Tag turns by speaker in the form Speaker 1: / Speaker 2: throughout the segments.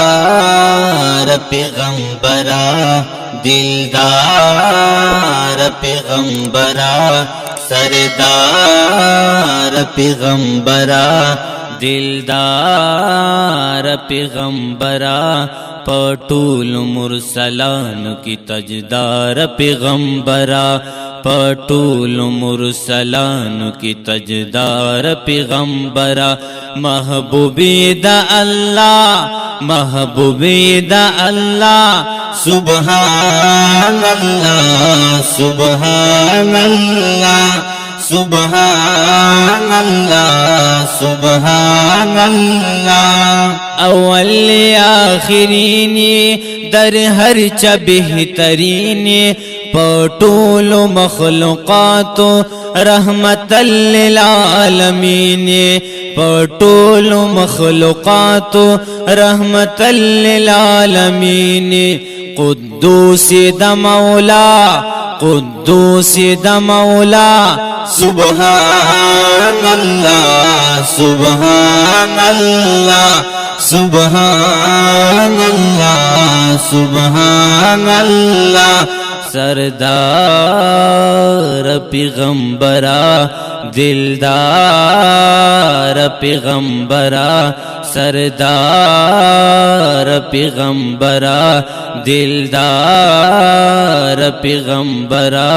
Speaker 1: سردار پیغمبرا دلدار پیغمبرا سردار پیغمبرا دلدار پیغمبرا پټول مرسلانو کی تجدار پیغمبرا پټول مرسلانو کی تجدار پیغمبرا محبوبی دا اللہ محبوبی دا اللہ سبحان اللہ سبحان اللہ سبحان اللہ سبحان اللہ اول آخرینی در ہر چا بہترینی پټول مخلوقات رحمت للعالمین پټول مخلوقات رحمت للعالمین قدوس د مولا قدوس د مولا سبحان اللہ سبحان اللہ سبحان اللہ سبحان اللہ سردار پیغمبرا دلدار پیغمبرا سردار پیغمبرا دلدار پیغمبرا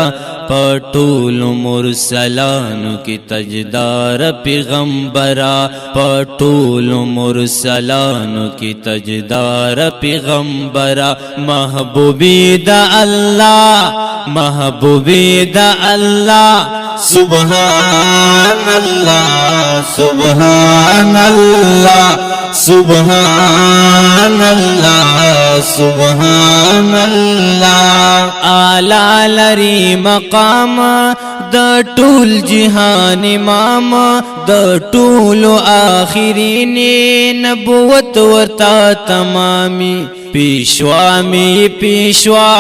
Speaker 1: پټول مرسلانو کی تجدار پیغمبرا پټول مرسلانو کی تجدار پیغمبرا محبوبی دا اللہ محبوبی دا اللہ سبحان اللہ سبحان اللہ سبحان اللہ سبحان اللہ اعلی لری مقام د ټول جهان امام د ټول آخرین نبوت ورتا تمامی پیشوا می پیشوا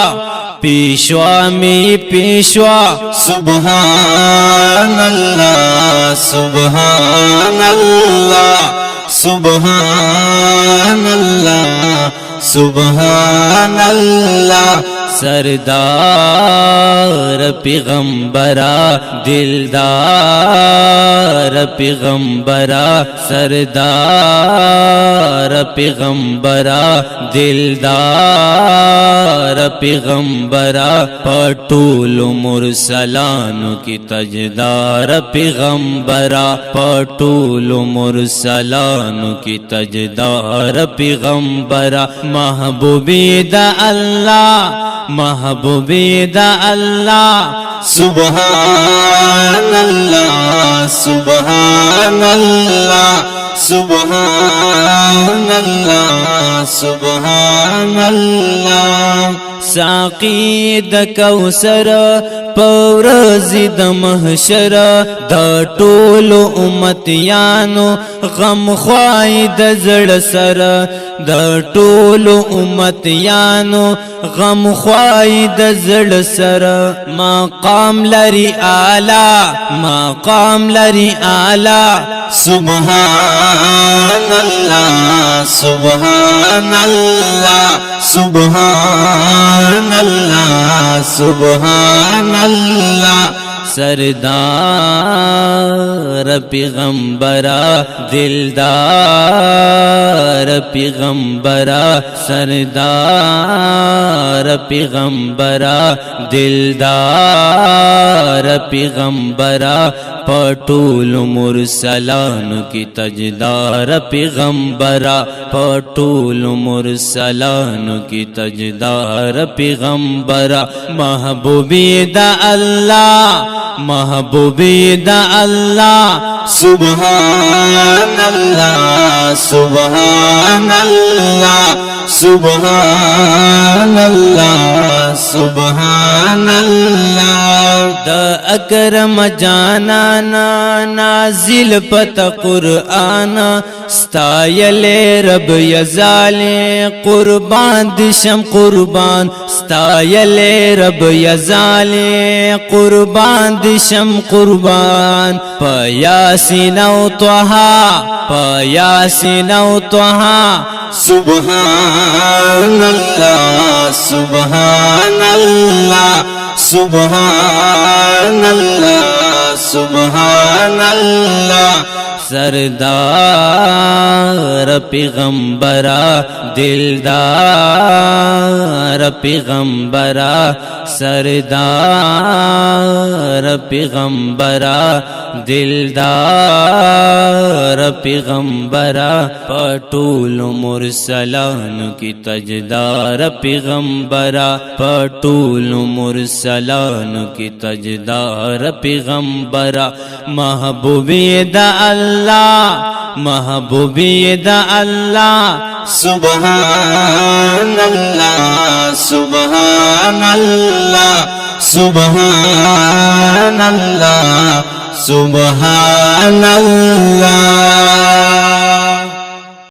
Speaker 1: پیشوا می پیشوا سبحان اللہ سبحان اللہ سبحان اللہ سبحان اللہ سردار پیغمبرا دلدار پیغمبرا سردار پیغمبرا دلدار پیغمبرا پټول مرسلانو کی تجدار پیغمبرا پټول مرسلانو کی تجدار پیغمبرا محبوبی دا اللہ محبوبی دا اللہ سبحان اللہ سبحان اللہ سبحان اللہ سبحان اللہ ساقی د کوثر پورز د محشر د ټول امتیانو غم خوای د زړه سر د ټول امتیانو غم خوای د زړه سر مقام لري اعلی مقام لري اعلی سبحان اللہ سبحان اللہ سبحان اللہ سبحان اللہ سردار پیغمبرا دلدار پیغمبرا سردار پیغمبرا دلدار پیغمبرا پټول مرسلانو کی تجدار پیغمبرا پټول مرسلانو کی تجدار پیغمبرا محبوبی دا اللہ محبوبی دا اللہ سبحان اللہ سبحان اللہ سبحان اللہ سبحان اللہ دا اکرم جانانا نازل پتا قرآن ستایل رب یزالے قربان دشم قربان ستایل رب یزالے قربان دشم قربان پا یاسین او طہا پا یاسین او طہا سبحان اللہ سبحان اللہ سبحان اللہ سبحان اللہ سردار پیغمبرا دلدار پیغمبرا سردار پیغمبرا دلدار پیغمبرا پټول مرسلان کی تجدار پیغمبرا پټول مرسلان کی تجدار پیغمبرا محبوبی دا اللہ محبوبی دا اللہ سبحان اللہ سبحان اللہ سبحان اللہ سبحان اللہ